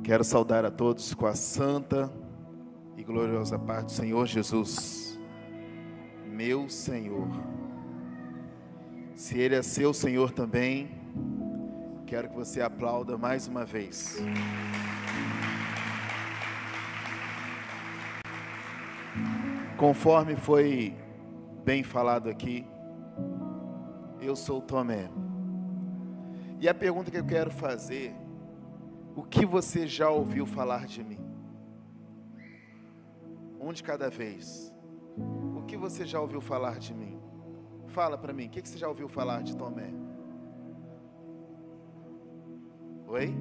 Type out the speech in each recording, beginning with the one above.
Quero saudar a todos com a santa e gloriosa paz do Senhor Jesus, meu Senhor. Se Ele é seu Senhor também, quero que você aplauda mais uma vez. Conforme foi bem falado aqui, eu sou Tomé. E a pergunta que eu quero fazer: o que você já ouviu falar de mim? Um de cada vez. O que você já ouviu falar de mim? Fala para mim, o que você já ouviu falar de Tomé? Oi?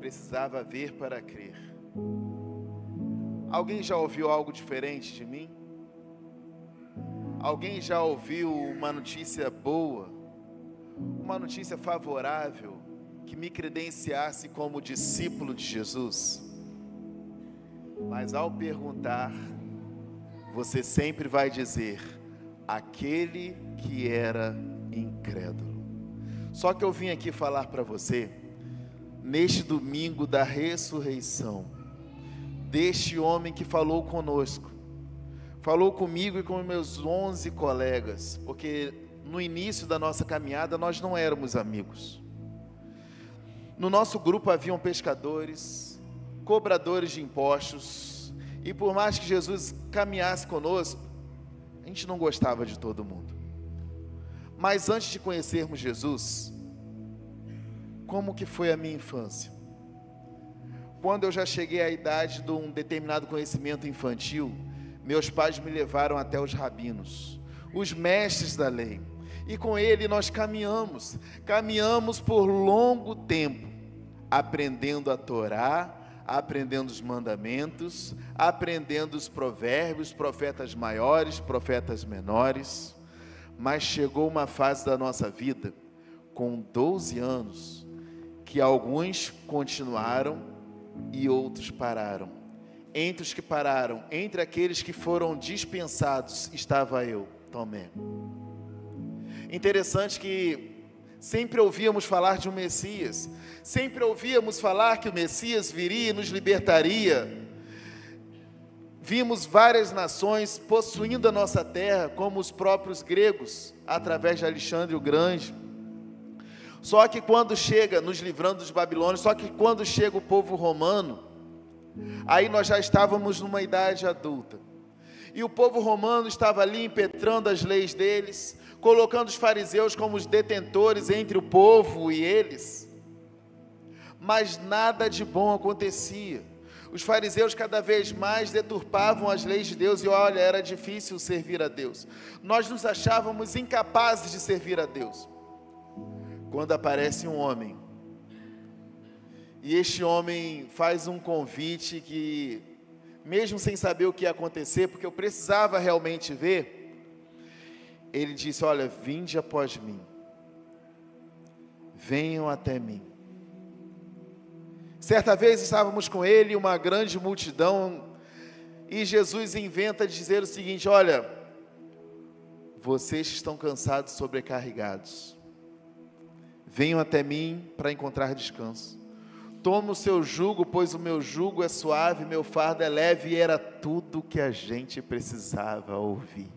Precisava ver para crer. Alguém já ouviu algo diferente de mim? Alguém já ouviu uma notícia boa, uma notícia favorável, que me credenciasse como discípulo de Jesus? Mas ao perguntar, você sempre vai dizer: aquele que era incrédulo. Só que eu vim aqui falar para você, neste domingo da ressurreição, deste homem que falou conosco, falou comigo e com meus 11 colegas, porque no início da nossa caminhada nós não éramos amigos. No nosso grupo haviam pescadores, cobradores de impostos, e por mais que Jesus caminhasse conosco, a gente não gostava de todo mundo. Mas antes de conhecermos Jesus, como que foi a minha infância? Quando eu já cheguei à idade de um determinado conhecimento infantil, meus pais me levaram até os rabinos, os mestres da lei, e com ele nós caminhamos por longo tempo, aprendendo a Torá, aprendendo os mandamentos, aprendendo os provérbios, profetas maiores, profetas menores. Mas chegou uma fase da nossa vida, com 12 anos, que alguns continuaram e outros pararam. Entre os que pararam, entre aqueles que foram dispensados, estava eu, Tomé. Interessante que sempre ouvíamos falar de um Messias, sempre ouvíamos falar que o Messias viria e nos libertaria. Vimos várias nações possuindo a nossa terra, como os próprios gregos, através de Alexandre o Grande. Só que quando chega, nos livrando dos babilônios, só que quando chega o povo romano, aí nós já estávamos numa idade adulta. E o povo romano estava ali impetrando as leis deles, colocando os fariseus como os detentores entre o povo e eles. Mas nada de bom acontecia. Os fariseus cada vez mais deturpavam as leis de Deus e olha, era difícil servir a Deus. Nós nos achávamos incapazes de servir a Deus. Quando aparece um homem, e este homem faz um convite que, mesmo sem saber o que ia acontecer, porque eu precisava realmente ver, ele disse: olha, vinde após mim, venham até mim. Certa vez estávamos com ele, uma grande multidão, e Jesus inventa dizer o seguinte: olha, vocês estão cansados e sobrecarregados, venham até mim para encontrar descanso. Toma o seu jugo, pois o meu jugo é suave, meu fardo é leve. E era tudo que a gente precisava ouvir.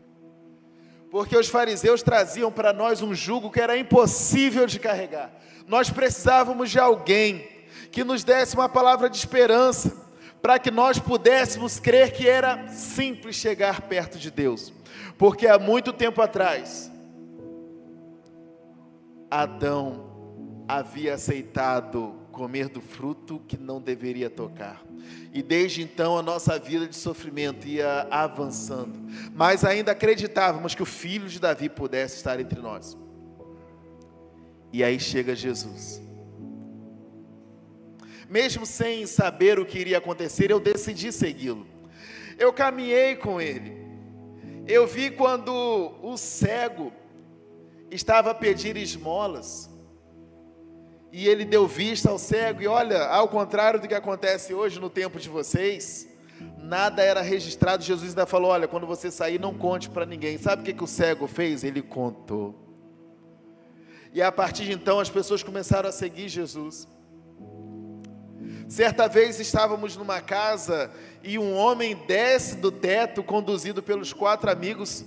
Porque os fariseus traziam para nós um jugo que era impossível de carregar. Nós precisávamos de alguém que nos desse uma palavra de esperança, para que nós pudéssemos crer que era simples chegar perto de Deus. Porque há muito tempo atrás, Adão havia aceitado comer do fruto que não deveria tocar. E desde então a nossa vida de sofrimento ia avançando. Mas ainda acreditávamos que o filho de Davi pudesse estar entre nós. E aí chega Jesus. Mesmo sem saber o que iria acontecer, eu decidi segui-lo. Eu caminhei com ele. Eu vi quando o cego estava a pedir esmolas, e ele deu vista ao cego. E olha, ao contrário do que acontece hoje no tempo de vocês, nada era registrado. Jesus ainda falou: olha, quando você sair, não conte para ninguém. Sabe o que o cego fez? Ele contou. E a partir de então as pessoas começaram a seguir Jesus. Certa vez estávamos numa casa e um homem desce do teto, conduzido pelos 4 amigos,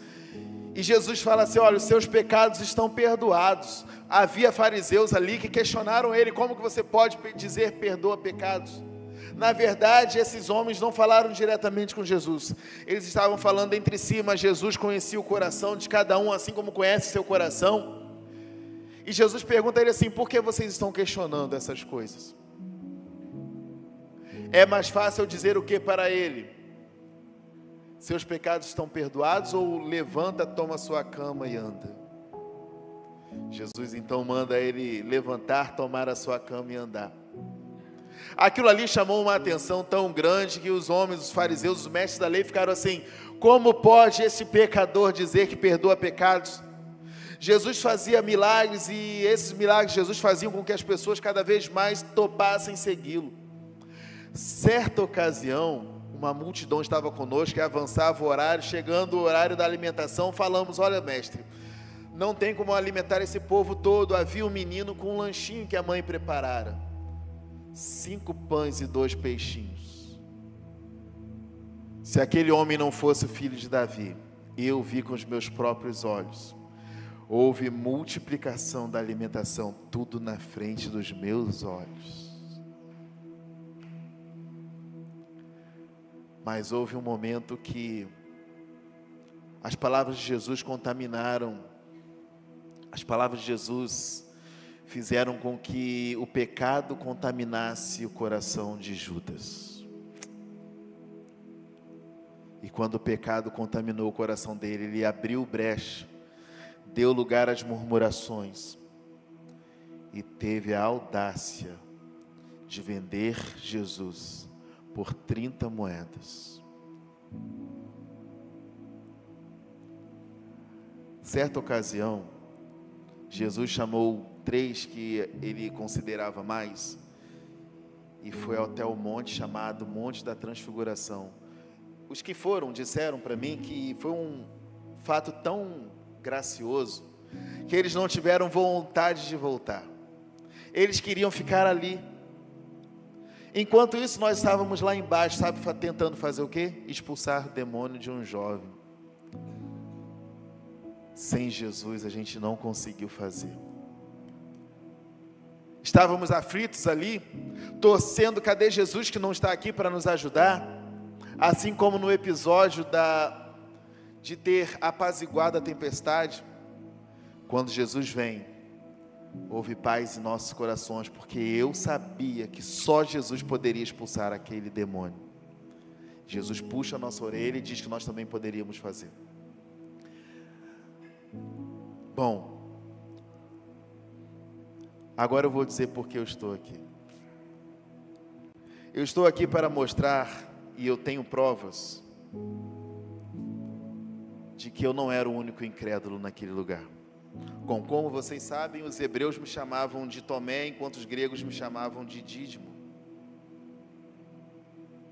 e Jesus fala assim: olha, os seus pecados estão perdoados. Havia fariseus ali que questionaram ele: como que você pode dizer perdoa pecados? Na verdade, esses homens não falaram diretamente com Jesus, eles estavam falando entre si, mas Jesus conhecia o coração de cada um, assim como conhece o seu coração. E Jesus pergunta a ele assim: por que vocês estão questionando essas coisas? É mais fácil dizer o que para ele? Seus pecados estão perdoados, ou levanta, toma sua cama e anda? Jesus então manda ele levantar, tomar a sua cama e andar. Aquilo ali chamou uma atenção tão grande que os homens, os fariseus, os mestres da lei ficaram assim: como pode esse pecador dizer que perdoa pecados? Jesus fazia milagres, e esses milagres Jesus fazia com que as pessoas cada vez mais topassem segui-lo. Certa ocasião, uma multidão estava conosco e avançava o horário. Chegando o horário da alimentação, falamos: olha, mestre, não tem como alimentar esse povo todo. Havia um menino com um lanchinho que a mãe preparara, 5 pães e 2 peixinhos. Se aquele homem não fosse o filho de Davi, eu vi com os meus próprios olhos. Houve multiplicação da alimentação, tudo na frente dos meus olhos. Mas houve um momento que as palavras de Jesus contaminaram. As palavras de Jesus fizeram com que o pecado contaminasse o coração de Judas. E quando o pecado contaminou o coração dele, ele abriu brecha, deu lugar às murmurações e teve a audácia de vender Jesus por 30 moedas. Certa ocasião, Jesus chamou 3 que ele considerava mais e foi até o monte chamado Monte da Transfiguração. Os que foram disseram para mim que foi um fato tão gracioso que eles não tiveram vontade de voltar. Eles queriam ficar ali. Enquanto isso, nós estávamos lá embaixo, sabe, tentando fazer o quê? Expulsar o demônio de um jovem. Sem Jesus a gente não conseguiu fazer. Estávamos aflitos ali, torcendo: cadê Jesus que não está aqui para nos ajudar? Assim como no episódio de ter apaziguado a tempestade. Quando Jesus vem, houve paz em nossos corações, porque eu sabia que só Jesus poderia expulsar aquele demônio. Jesus puxa a nossa orelha e diz que nós também poderíamos fazer. Bom, agora eu vou dizer por que eu estou aqui. Eu estou aqui para mostrar, e eu tenho provas, de que eu não era o único incrédulo naquele lugar. Como vocês sabem, os hebreus me chamavam de Tomé, enquanto os gregos me chamavam de Dídimo.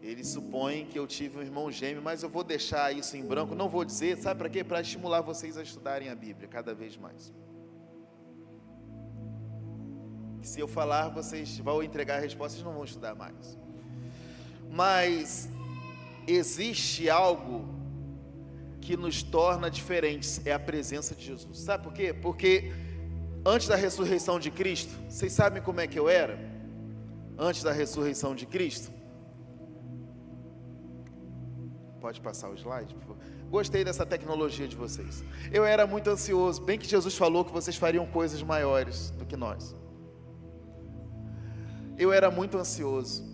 Eles supõem que eu tive um irmão gêmeo, mas eu vou deixar isso em branco, não vou dizer, sabe para quê? Para estimular vocês a estudarem a Bíblia cada vez mais. Se eu falar, vocês vão entregar a resposta, vocês não vão estudar mais. Mas existe algo que nos torna diferentes, é a presença de Jesus. Sabe por quê? Porque antes da ressurreição de Cristo, vocês sabem como é que eu era? Antes da ressurreição de Cristo? Pode passar o slide, por favor? Gostei dessa tecnologia de vocês. Eu era muito ansioso, bem que Jesus falou que vocês fariam coisas maiores do que nós. Eu era muito ansioso.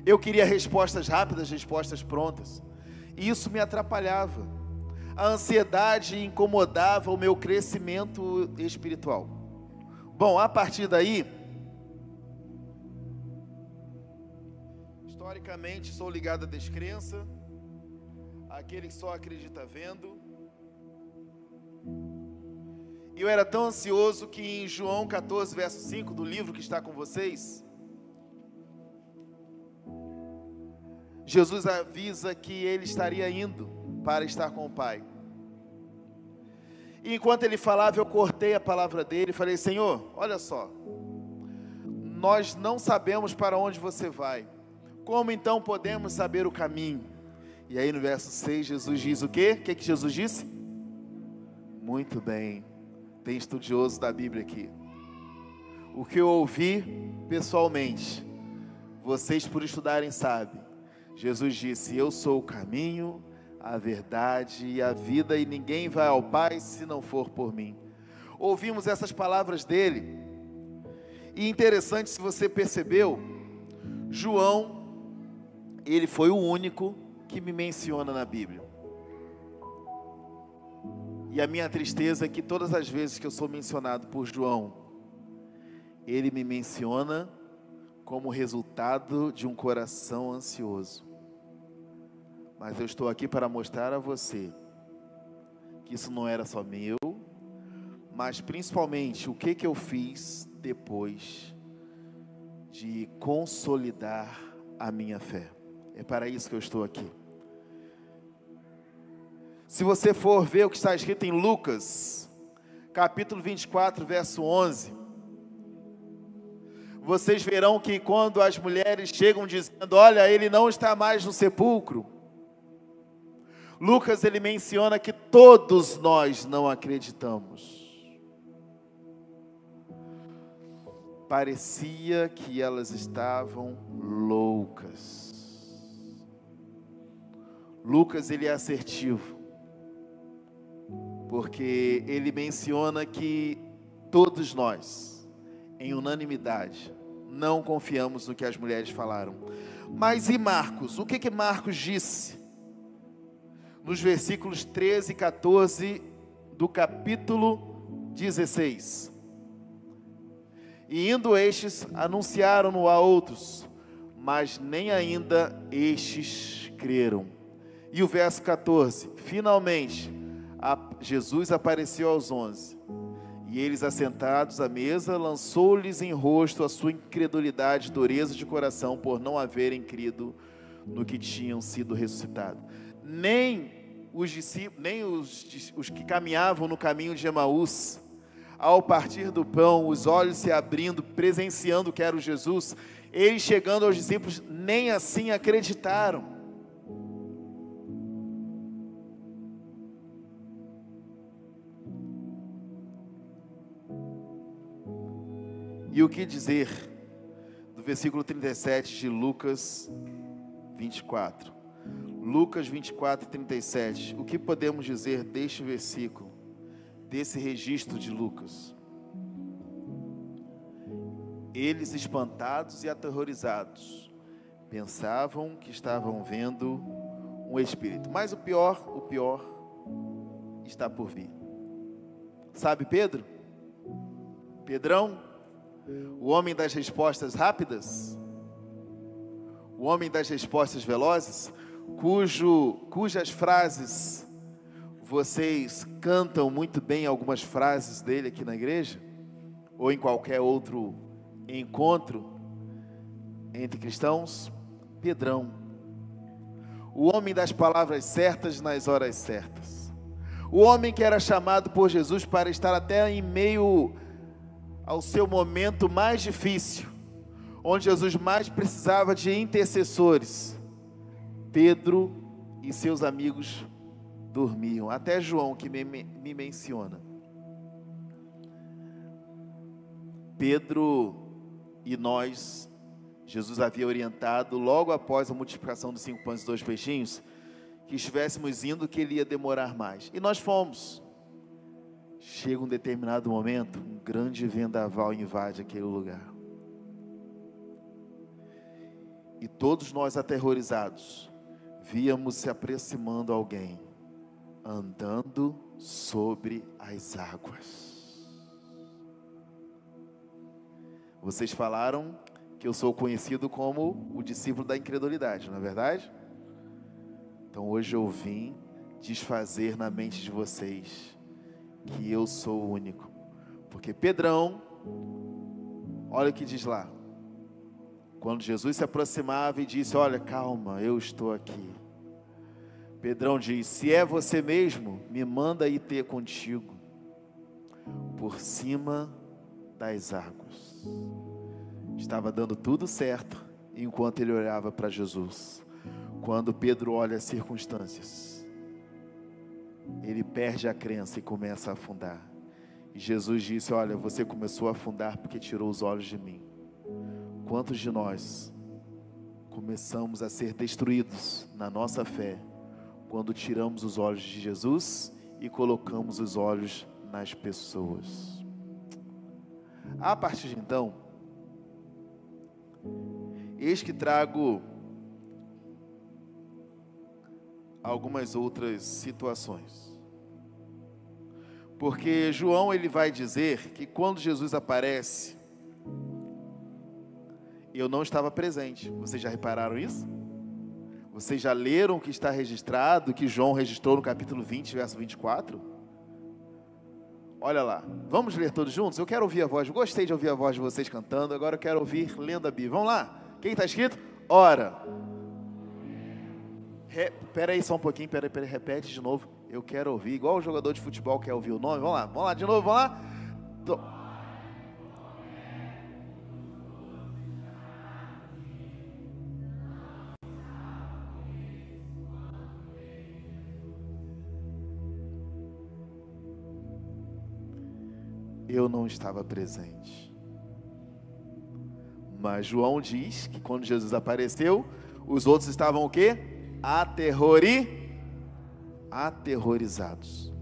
Eu queria respostas rápidas, respostas prontas. E isso me atrapalhava. A ansiedade incomodava o meu crescimento espiritual. Bom, a partir daí, historicamente sou ligado à descrença, aquele que só acredita vendo. E eu era tão ansioso que em João 14, verso 5 do livro que está com vocês, Jesus avisa que ele estaria indo para estar com o Pai. E enquanto ele falava, eu cortei a palavra dele e falei: Senhor, olha só, nós não sabemos para onde você vai, como então podemos saber o caminho? E aí no verso 6, Jesus diz o quê? O que Jesus disse? Muito bem, tem estudioso da Bíblia aqui. O que eu ouvi pessoalmente, vocês por estudarem sabem. Jesus disse: eu sou o caminho, a verdade e a vida, e ninguém vai ao Pai se não for por mim. Ouvimos essas palavras dele, e interessante, se você percebeu, João, ele foi o único que me menciona na Bíblia. E a minha tristeza é que todas as vezes que eu sou mencionado por João, ele me menciona como resultado de um coração ansioso. Mas eu estou aqui para mostrar a você que isso não era só meu, mas principalmente o que eu fiz depois de consolidar a minha fé. É para isso que eu estou aqui. Se você for ver o que está escrito em Lucas, capítulo 24, verso 11, vocês verão que quando as mulheres chegam dizendo: olha, ele não está mais no sepulcro, Lucas, ele menciona que todos nós não acreditamos. Parecia que elas estavam loucas. Lucas, ele é assertivo, porque ele menciona que todos nós, em unanimidade, não confiamos no que as mulheres falaram. Mas e Marcos? O que Marcos disse? Nos versículos 13 e 14 do capítulo 16. E indo estes, anunciaram-no a outros, mas nem ainda estes creram. E o verso 14, finalmente, Jesus apareceu aos 11, e eles assentados à mesa, lançou-lhes em rosto a sua incredulidade, dureza de coração, por não haverem crido no que tinham sido ressuscitados. Nem os discípulos, nem os que caminhavam no caminho de Emaús, ao partir do pão, os olhos se abrindo, presenciando que era o Jesus, eles chegando aos discípulos, nem assim acreditaram. E o que dizer do versículo 37 de Lucas 24? Lucas 24, 37. O que podemos dizer deste versículo, desse registro de Lucas? Eles, espantados e aterrorizados, pensavam que estavam vendo um espírito. Mas o pior está por vir. Sabe Pedro? Pedrão? O homem das respostas rápidas? O homem das respostas velozes? Cujas frases vocês cantam muito bem, algumas frases dele aqui na igreja, ou em qualquer outro encontro entre cristãos. Pedrão, o homem das palavras certas nas horas certas, o homem que era chamado por Jesus para estar até em meio ao seu momento mais difícil, onde Jesus mais precisava de intercessores. Pedro e seus amigos dormiam. Até João, que me menciona. Pedro e nós, Jesus havia orientado, logo após a multiplicação dos 5 pães e 2 peixinhos, que estivéssemos indo, que ele ia demorar mais. E nós fomos. Chega um determinado momento, um grande vendaval invade aquele lugar. E todos nós, aterrorizados, víamos se aproximando alguém, andando sobre as águas. Vocês falaram que eu sou conhecido como o discípulo da incredulidade, não é verdade? Então hoje eu vim desfazer na mente de vocês que eu sou o único. Porque Pedrão, olha o que diz lá. Quando Jesus se aproximava e disse: olha, calma, eu estou aqui. Pedrão diz: se é você mesmo, me manda ir ter contigo. por cima das águas. Estava dando tudo certo enquanto ele olhava para Jesus. Quando Pedro olha as circunstâncias, ele perde a crença e começa a afundar. E Jesus disse: olha, você começou a afundar porque tirou os olhos de mim. Quantos de nós começamos a ser destruídos na nossa fé quando tiramos os olhos de Jesus e colocamos os olhos nas pessoas? A partir de então, eis que trago algumas outras situações. Porque João ele vai dizer que quando Jesus aparece, eu não estava presente. Vocês já repararam isso? Vocês já leram o que está registrado, que João registrou no capítulo 20, verso 24? Olha lá, vamos ler todos juntos? Eu quero ouvir a voz, gostei de ouvir a voz de vocês cantando, agora eu quero ouvir lendo a Bíblia. Vamos lá? O que está escrito? Ora. Espera aí só um pouquinho, pera aí, repete de novo. Eu quero ouvir, igual o jogador de futebol quer ouvir o nome. Vamos lá de novo, vamos lá. Eu não estava presente. Mas João diz que quando Jesus apareceu, os outros estavam o quê? Aterrorizados.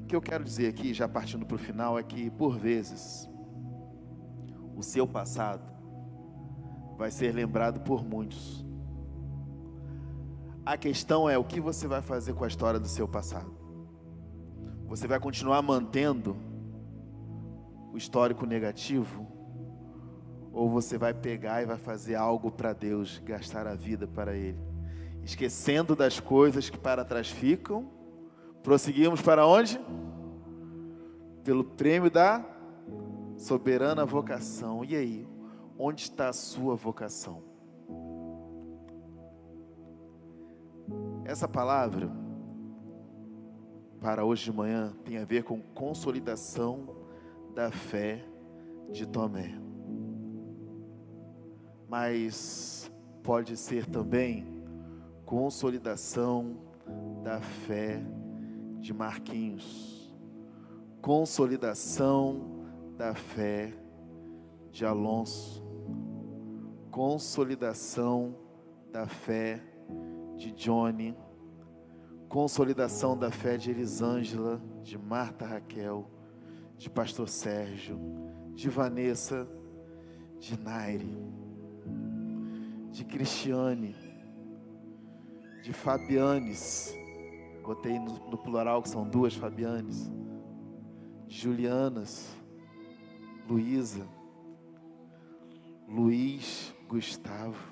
O que eu quero dizer aqui, já partindo para o final, é que por vezes o seu passado vai ser lembrado por muitos. A questão é o que você vai fazer com a história do seu passado. Você vai continuar mantendo o histórico negativo? Ou você vai pegar e vai fazer algo para Deus, gastar a vida para Ele? Esquecendo das coisas que para trás ficam, prosseguimos para onde? Pelo prêmio da soberana vocação. E aí, onde está a sua vocação? Essa palavra para hoje de manhã tem a ver com consolidação da fé de Tomé. Mas pode ser também consolidação da fé de Marquinhos, consolidação da fé de Alonso, consolidação da fé de Johnny, consolidação da fé de Elisângela, de Marta Raquel, de Pastor Sérgio, de Vanessa, de Naire, de Cristiane, de Fabianes, botei no plural que são duas Fabianes, de Julianas, Luísa, Luiz, Gustavo.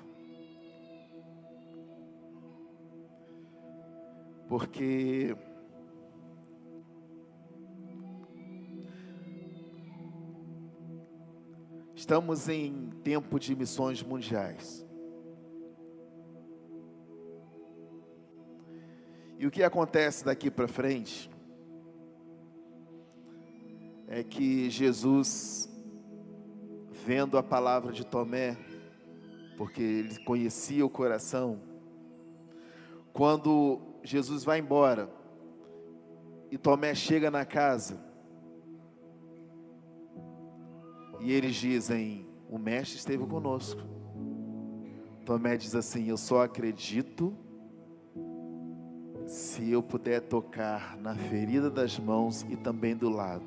Porque estamos em tempo de missões mundiais. E o que acontece daqui para frente é que Jesus, vendo a palavra de Tomé, porque ele conhecia o coração, quando Jesus vai embora e Tomé chega na casa e eles dizem: o mestre esteve conosco. Tomé diz assim: eu só acredito se eu puder tocar na ferida das mãos e também do lado.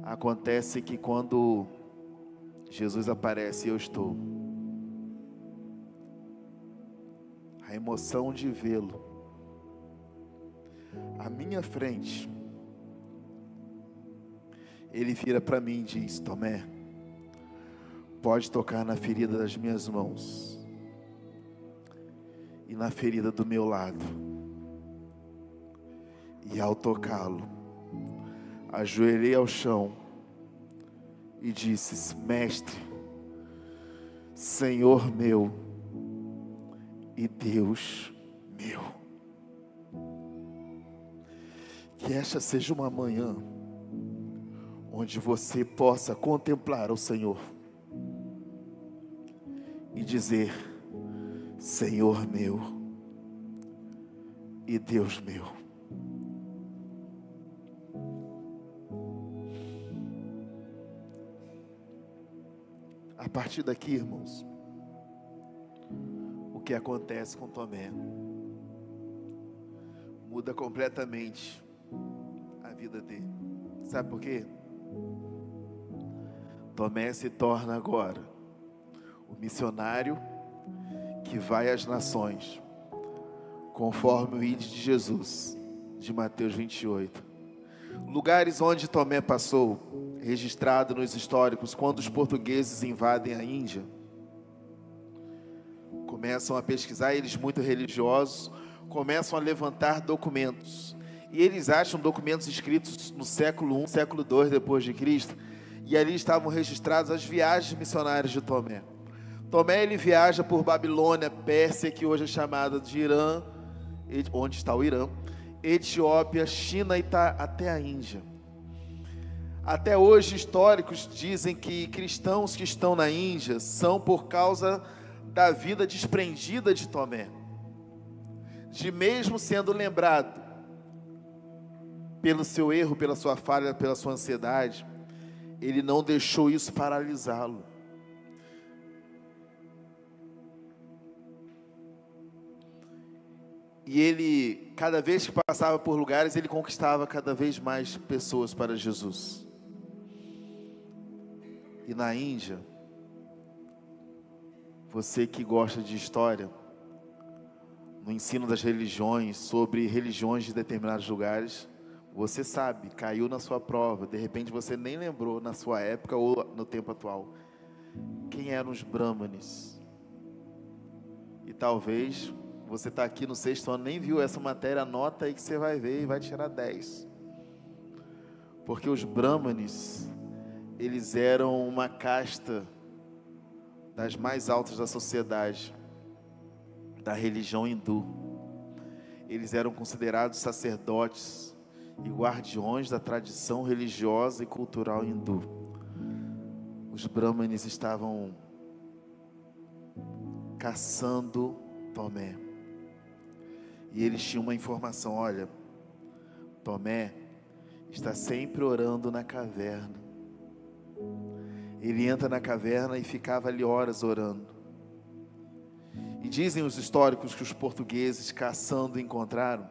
Acontece que quando Jesus aparece e eu estou, a emoção de vê-lo à minha frente, ele vira para mim e diz: Tomé, pode tocar na ferida das minhas mãos e na ferida do meu lado. E ao tocá-lo, ajoelhei ao chão e disse: Mestre, Senhor meu e Deus meu. Que esta seja uma manhã onde você possa contemplar o Senhor e dizer: Senhor meu e Deus meu. A partir daqui, irmãos, o que acontece com Tomé muda completamente a vida dele. Sabe por quê? Tomé se torna agora o missionário que vai às nações, conforme o ide de Jesus, de Mateus 28. Lugares onde Tomé passou, registrado nos históricos, quando os portugueses invadem a Índia, começam a pesquisar, eles muito religiosos, começam a levantar documentos, e eles acham documentos escritos no século I, século II depois de Cristo, e ali estavam registradas as viagens missionárias de Tomé. Tomé, ele viaja por Babilônia, Pérsia, que hoje é chamada de Irã, onde está o Irã, Etiópia, China e até a Índia. Até hoje, históricos dizem que cristãos que estão na Índia são por causa da vida desprendida de Tomé, de mesmo sendo lembrado pelo seu erro, pela sua falha, pela sua ansiedade, ele não deixou isso paralisá-lo. E ele, cada vez que passava por lugares, ele conquistava cada vez mais pessoas para Jesus. E na Índia, você que gosta de história, no ensino das religiões, sobre religiões de determinados lugares, você sabe, caiu na sua prova, de repente você nem lembrou na sua época ou no tempo atual, quem eram os Brahmanes. E talvez você está aqui no 6º ano, nem viu essa matéria, anota aí que você vai ver e vai tirar 10. Porque os Brahmanes, eles eram uma casta das mais altas da sociedade, da religião hindu. Eles eram considerados sacerdotes e guardiões da tradição religiosa e cultural hindu. Os Brahmanes estavam caçando Tomé. E eles tinham uma informação: olha, Tomé está sempre orando na caverna. Ele entra na caverna e ficava ali horas orando. E dizem os históricos que os portugueses, caçando, encontraram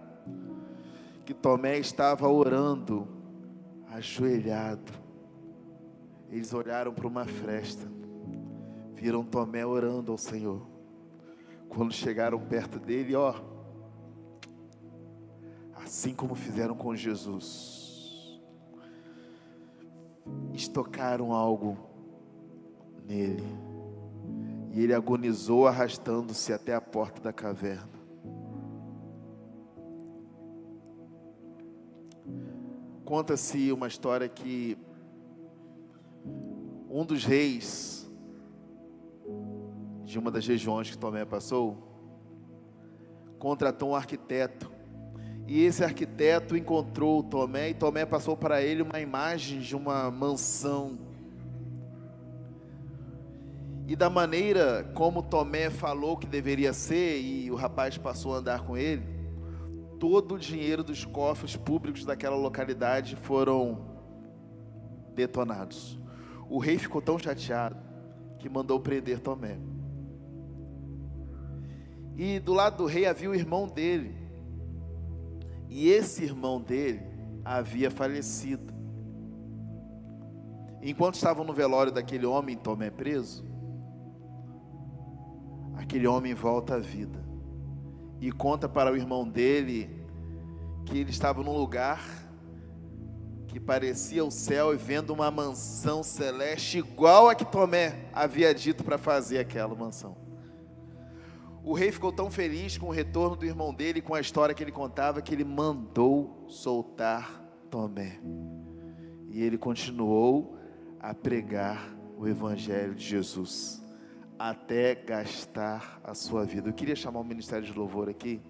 que Tomé estava orando ajoelhado. Eles olharam para uma fresta, viram Tomé orando ao Senhor. Quando chegaram perto dele, assim como fizeram com Jesus, estocaram algo nele, e ele agonizou arrastando-se até a porta da caverna. Conta-se uma história que um dos reis de uma das regiões que Tomé passou contratou um arquiteto, e esse arquiteto encontrou Tomé, e Tomé passou para ele uma imagem de uma mansão. E da maneira como Tomé falou que deveria ser, e o rapaz passou a andar com ele, todo o dinheiro dos cofres públicos daquela localidade foram detonados. O rei ficou tão chateado que mandou prender Tomé. E do lado do rei havia o irmão dele, e esse irmão dele havia falecido. Enquanto estavam no velório daquele homem, Tomé preso, aquele homem volta à vida e conta para o irmão dele que ele estava num lugar que parecia o céu, e vendo uma mansão celeste igual a que Tomé havia dito para fazer aquela mansão. O rei ficou tão feliz com o retorno do irmão dele, com a história que ele contava, que ele mandou soltar Tomé. E ele continuou a pregar o evangelho de Jesus, até gastar a sua vida. Eu queria chamar o ministério de louvor aqui.